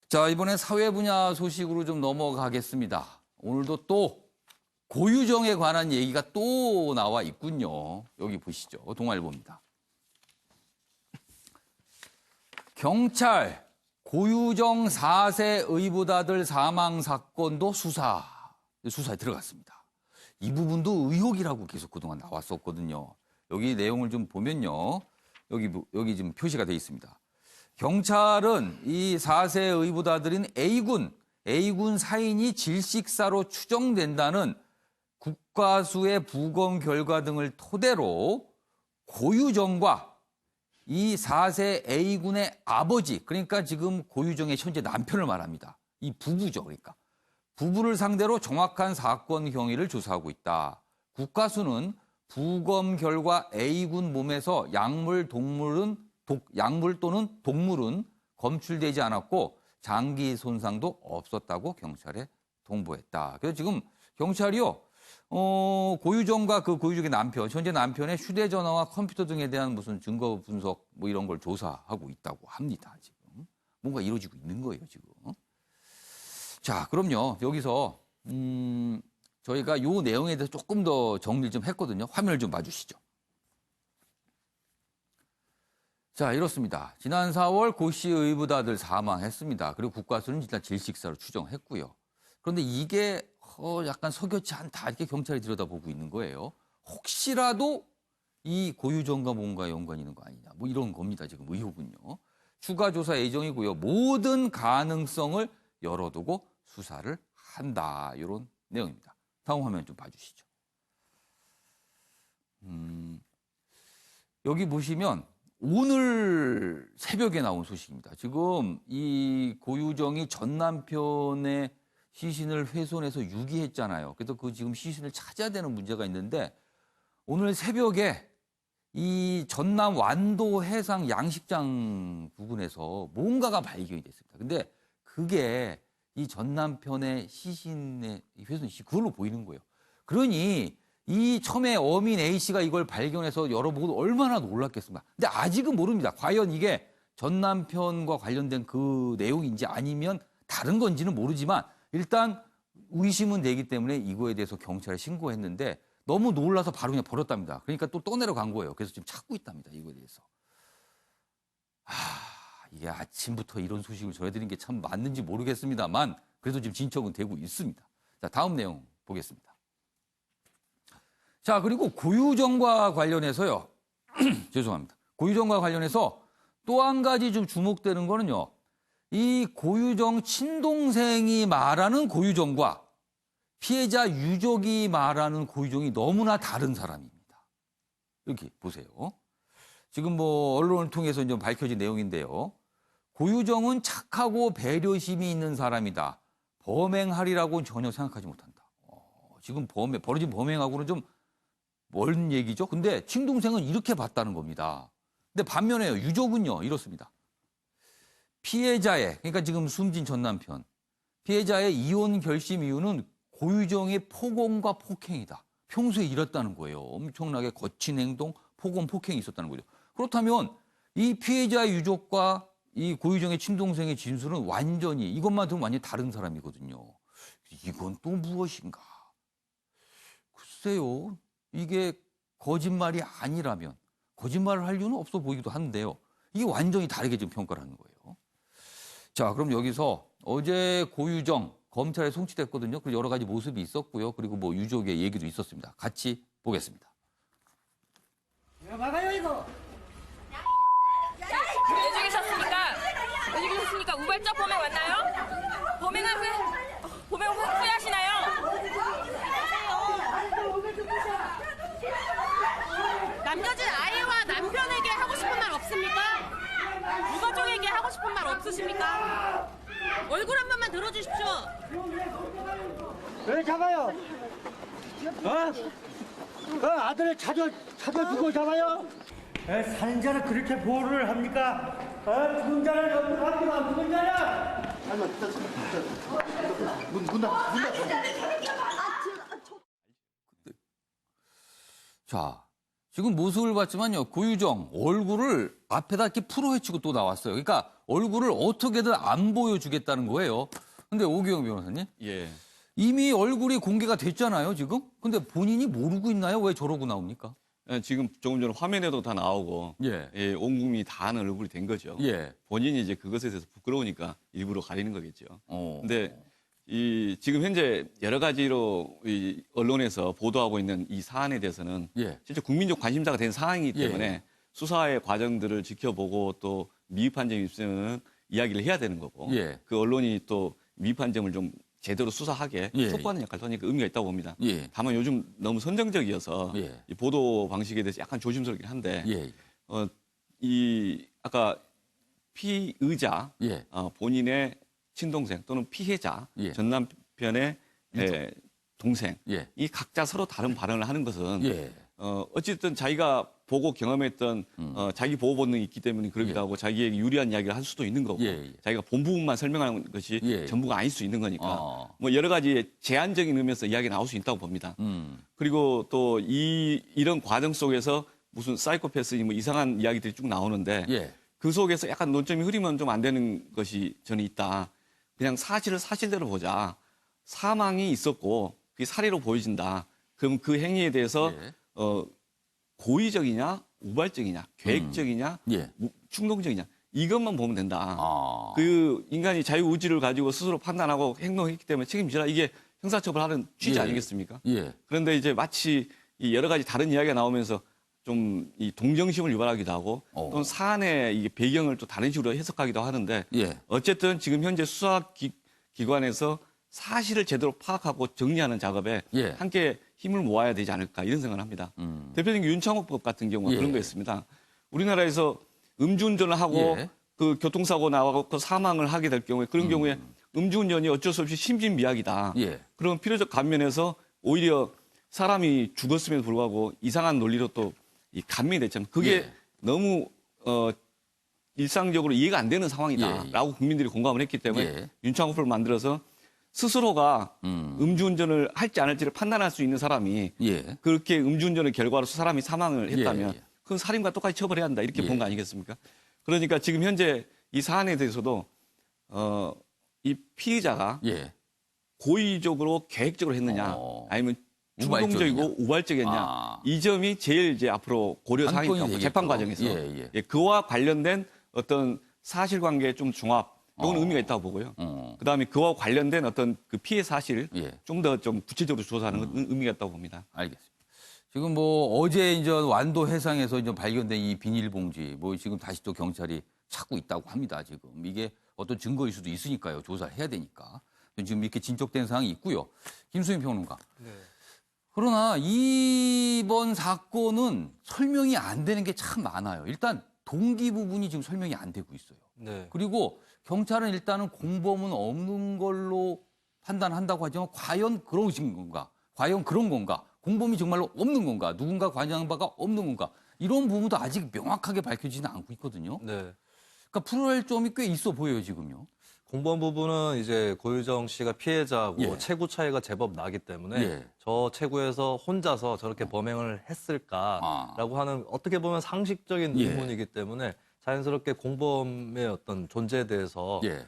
자, 이번엔 사회 분야 소식으로 좀 넘어가겠습니다. 오늘도 또 고유정에 관한 얘기가 또 나와 있군요. 여기 보시죠. 동아일보입니다. 경찰 고유정 4세 의붓아들 사망 사건도 수사에 들어갔습니다. 이 부분도 의혹이라고 계속 그동안 나왔었거든요. 여기 내용을 좀 보면요. 여기 지금 표시가 돼 있습니다. 경찰은 이 4세 의붓아들인 A군 사인이 질식사로 추정된다는 국과수의 부검 결과 등을 토대로 고유정과 이 4세 A군의 아버지, 그러니까 지금 고유정의 현재 남편을 말합니다. 이 부부죠, 그러니까. 부부를 상대로 정확한 사건 경위를 조사하고 있다. 국과수는 부검 결과 A군 몸에서 약물 또는 독물은 검출되지 않았고 장기 손상도 없었다고 경찰에 통보했다. 그래서 지금 경찰이요, 고유정과 그 고유정의 남편, 현재 남편의 휴대전화와 컴퓨터 등에 대한 무슨 증거 분석 뭐 이런 걸 조사하고 있다고 합니다. 지금 뭔가 이루어지고 있는 거예요, 지금. 자, 그럼요. 여기서 저희가 요 내용에 대해서 조금 더 정리를 좀 했거든요. 화면을 좀 봐주시죠. 자, 이렇습니다. 지난 4월 고 씨 의붓아들 사망했습니다. 그리고 국과수는 일단 질식사로 추정했고요. 그런데 이게 약간 석연치 않다 이렇게 경찰이 들여다보고 있는 거예요. 혹시라도 이 고유정과 뭔가 연관이 있는 거 아니냐 뭐 이런 겁니다. 지금 의혹은요. 추가 조사 예정이고요. 모든 가능성을 열어두고 수사를 한다. 이런 내용입니다. 다음 화면 좀 봐주시죠. 여기 보시면 오늘 새벽에 나온 소식입니다. 지금 이 고유정이 전 남편의 시신을 훼손해서 유기했잖아요. 그래서 그 지금 시신을 찾아야 되는 문제가 있는데 오늘 새벽에 이 전남 완도 해상 양식장 부근에서 뭔가가 발견이 됐습니다. 근데 그게 이 전 남편의 시신의 훼손 시 그걸로 보이는 거예요. 그러니 이 처음에 어민 A씨가 이걸 발견해서 열어보고 얼마나 놀랐겠습니까? 근데 아직은 모릅니다. 과연 이게 전 남편과 관련된 그 내용인지 아니면 다른 건지는 모르지만 일단 의심은 되기 때문에 이거에 대해서 경찰에 신고했는데 너무 놀라서 바로 그냥 버렸답니다. 그러니까 또 떠내려간 거예요. 그래서 지금 찾고 있답니다. 이거에 대해서. 이게 아침부터 이런 소식을 전해드린 게 참 맞는지 모르겠습니다만 그래도 지금 진척은 되고 있습니다. 자, 다음 내용 보겠습니다. 자, 그리고 고유정과 관련해서요. 죄송합니다. 고유정과 관련해서 또 한 가지 좀 주목되는 거는요. 이 고유정 친동생이 말하는 고유정과 피해자 유족이 말하는 고유정이 너무나 다른 사람입니다. 여기 보세요. 지금 뭐 언론을 통해서 좀 밝혀진 내용인데요. 고유정은 착하고 배려심이 있는 사람이다. 범행하리라고는 전혀 생각하지 못한다. 지금 벌어진 범행하고는 좀 먼 얘기죠. 근데 친동생은 이렇게 봤다는 겁니다. 근데 반면에 유족은요, 이렇습니다. 그러니까 지금 숨진 전 남편, 피해자의 이혼 결심 이유는 고유정의 폭언과 폭행이다. 평소에 이랬다는 거예요. 엄청나게 거친 행동, 폭언, 폭행이 있었다는 거죠. 그렇다면 이 피해자 유족과 이 고유정의 친동생의 진술은 완전히 이것만 들으면 완전히 다른 사람이거든요. 이건 또 무엇인가? 글쎄요. 이게 거짓말이 아니라면 거짓말을 할 이유는 없어 보이기도 한데요. 이게 완전히 다르게 지금 평가를 하는 거예요. 자, 그럼 여기서 어제 고유정 검찰에 송치됐거든요. 그리고 여러 가지 모습이 있었고요. 그리고 뭐 유족의 얘기도 있었습니다. 같이 보겠습니다. 이거 막아요 이거. 왜 죽이셨습니까? 왜 죽이셨습니까? 우발적 범행 맞나요? 범행 후회하시나요? 남겨진 아이와 남편에게 하고 싶은 말 없습니까? 유가족에게 하고 싶은 말 없으십니까? 얼굴 한 번만 들어주십시오. 왜 잡아요? 아들을 찾아주고 잡아요? 사는 자를 그렇게 보호를 합니까? 죽은 자를 염두합니까? 죽은 자를! 문 닫아. 자, 지금 모습을 봤지만요. 고유정 얼굴을 앞에다 이렇게 풀어헤치고 또 나왔어요. 그러니까 얼굴을 어떻게든 안 보여주겠다는 거예요. 근데 오기영 변호사님, 예. 이미 얼굴이 공개가 됐잖아요, 지금. 근데 본인이 모르고 있나요? 왜 저러고 나옵니까? 지금 조금 전에 화면에도 다 나오고 예. 예, 온 국민이 다 아는 얼굴이 된 거죠. 예. 본인이 이제 그것에 대해서 부끄러우니까 일부러 가리는 거겠죠. 어. 근데 지금 현재 여러 가지로 이 언론에서 보도하고 있는 이 사안에 대해서는 예. 실제 국민적 관심사가 된 사안이기 때문에 예. 수사의 과정들을 지켜보고 또 미흡한 점이 있으면 이야기를 해야 되는 거고 예. 그 언론이 또 미흡한 점을 좀 제대로 수사하게 예. 촉구하는 역할을 하니까 의미가 있다고 봅니다. 예. 다만 요즘 너무 선정적이어서 예. 이 보도 방식에 대해서 약간 조심스럽긴 한데 예. 아까 피의자 예. 본인의 친동생 또는 피해자 예. 전 남편의 동생 예. 이 각자 서로 다른 발언을 하는 것은 예. 어쨌든 자기가 보고 경험했던 자기 보호 본능이 있기 때문에 그러기도 예. 하고 자기에게 유리한 이야기를 할 수도 있는 거고 예, 예. 자기가 본 부분만 설명하는 것이 예. 전부가 아닐 수 있는 거니까 뭐 여러 가지 제한적인 의미에서 이야기 나올 수 있다고 봅니다. 그리고 또 이런 과정 속에서 무슨 사이코패스니 뭐 이상한 이야기들이 쭉 나오는데 예. 그 속에서 약간 논점이 흐리면 좀 안 되는 것이 저는 있다. 그냥 사실을 사실대로 보자. 사망이 있었고 그게 살해로 보여진다. 그럼 그 행위에 대해서 예. 고의적이냐, 우발적이냐, 계획적이냐, 예. 충동적이냐 이것만 보면 된다. 아. 그 인간이 자유의지를 가지고 스스로 판단하고 행동했기 때문에 책임지라 이게 형사처벌하는 취지 예. 아니겠습니까? 예. 그런데 이제 마치 이 여러 가지 다른 이야기가 나오면서 좀 이 동정심을 유발하기도 하고 또는 사안의 이게 배경을 또 다른 식으로 해석하기도 하는데 예. 어쨌든 지금 현재 수사기관에서 사실을 제대로 파악하고 정리하는 작업에 예. 함께 힘을 모아야 되지 않을까 이런 생각을 합니다. 대표적인 윤창호법 같은 경우가 예. 그런 거였습니다. 우리나라에서 음주운전을 하고 예. 그 교통사고 나고 그 사망을 하게 될 경우에 그런 경우에 음주운전이 어쩔 수 없이 심신미약이다. 예. 그런 필요적 감면에서 오히려 사람이 죽었음에도 불구하고 이상한 논리로 또 이 감면이 됐잖아요. 그게 예. 너무 일상적으로 이해가 안 되는 상황이다라고 국민들이 공감을 했기 때문에 예. 윤창호법을 만들어서 스스로가 음주운전을 할지 안 할지를 판단할 수 있는 사람이 예. 그렇게 음주운전의 결과로서 사람이 사망을 했다면 예. 그건 살인과 똑같이 처벌해야 한다 이렇게 예. 본 거 아니겠습니까? 그러니까 지금 현재 이 사안에 대해서도 이 피의자가 예. 고의적으로 계획적으로 했느냐 아니면 우발적이냐. 충동적이고 우발적이냐 아. 이 점이 제일 이제 앞으로 고려 사항이 관건이 있고 되겠죠. 재판 과정에서 예. 예, 그와 관련된 어떤 사실관계의 좀 종합 이건 의미가 있다고 보고요. 그다음에 그와 관련된 어떤 그 피해 사실 예. 좀 더 좀 구체적으로 조사하는 건 의미가 있다고 봅니다. 알겠습니다. 지금 뭐 어제 이제 완도 해상에서 이제 발견된 이 비닐봉지 뭐 지금 다시 또 경찰이 찾고 있다고 합니다. 지금 이게 어떤 증거일 수도 있으니까요. 조사를 해야 되니까. 지금 이렇게 진척된 사항이 있고요. 김수민 평론가. 네. 그러나 이번 사건은 설명이 안 되는 게 참 많아요. 일단 동기 부분이 지금 설명이 안 되고 있어요. 네. 그리고 경찰은 일단은 공범은 없는 걸로 판단한다고 하지만 과연 그러신 건가? 과연 그런 건가? 공범이 정말로 없는 건가? 누군가 관여한 바가 없는 건가? 이런 부분도 아직 명확하게 밝혀지지는 않고 있거든요. 네. 그러니까 풀어야 할 점이 꽤 있어 보여요, 지금요. 공범 부분은 이제 고유정 씨가 피해자고 예. 체구 차이가 제법 나기 때문에 예. 저 체구에서 혼자서 저렇게 범행을 했을까라고 하는 어떻게 보면 상식적인 예. 의문이기 때문에 자연스럽게 공범의 어떤 존재에 대해서 예.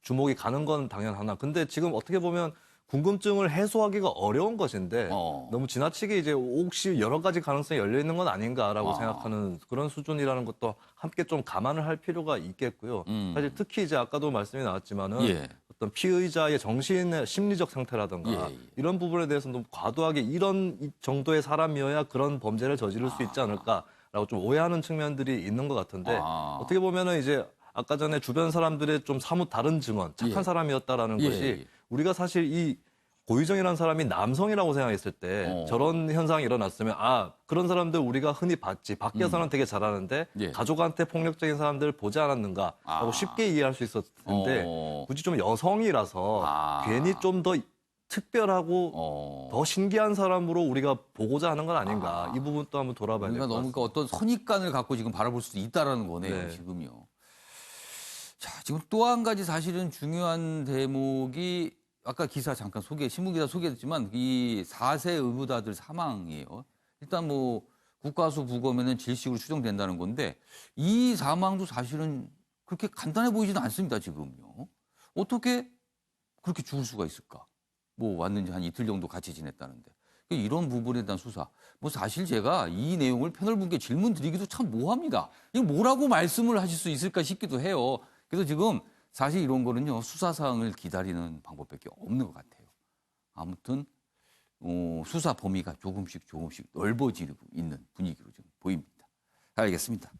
주목이 가는 건 당연하나 근데 지금 어떻게 보면 궁금증을 해소하기가 어려운 것인데 너무 지나치게 이제 혹시 여러 가지 가능성이 열려 있는 건 아닌가라고 생각하는 그런 수준이라는 것도 함께 좀 감안을 할 필요가 있겠고요. 사실 특히 이제 아까도 말씀이 나왔지만은 예. 어떤 피의자의 정신의 심리적 상태라든가 예. 이런 부분에 대해서 너무 과도하게 이런 정도의 사람이어야 그런 범죄를 저지를 수 있지 않을까라고 좀 오해하는 측면들이 있는 것 같은데 어떻게 보면은 이제 아까 전에 주변 사람들의 좀 사뭇 다른 증언, 착한 예. 사람이었다라는 예. 것이 우리가 사실 이 고유정이라는 사람이 남성이라고 생각했을 때 저런 현상이 일어났으면 그런 사람들 우리가 흔히 봤지 밖에서는 되게 잘하는데 예. 가족한테 폭력적인 사람들 보지 않았는가 하고 쉽게 이해할 수 있었을 텐데 굳이 좀 여성이라서 괜히 좀 더 특별하고 더 신기한 사람으로 우리가 보고자 하는 건 아닌가 이 부분 또 한번 돌아봐야 될 우리가 것 너무 같습니다. 어떤 선입관을 갖고 지금 바라볼 수도 있다라는 거네요, 네. 지금요. 자, 지금 또 한 가지 사실은 중요한 대목이 아까 기사 잠깐 신문 기사 소개했지만 이 4세 의무다들 사망이에요. 일단 뭐 국가수 부검에는 질식으로 추정된다는 건데 이 사망도 사실은 그렇게 간단해 보이지는 않습니다. 지금요. 어떻게 그렇게 죽을 수가 있을까? 뭐 왔는지 한 이틀 정도 같이 지냈다는데 이런 부분에 대한 수사. 뭐 사실 제가 이 내용을 패널분께 질문 드리기도 참 모호합니다. 이거 뭐라고 말씀을 하실 수 있을까 싶기도 해요. 그래서 지금 사실 이런 거는요 수사 사항을 기다리는 방법밖에 없는 것 같아요. 아무튼 수사 범위가 조금씩 넓어지고 있는 분위기로 좀 보입니다. 알겠습니다.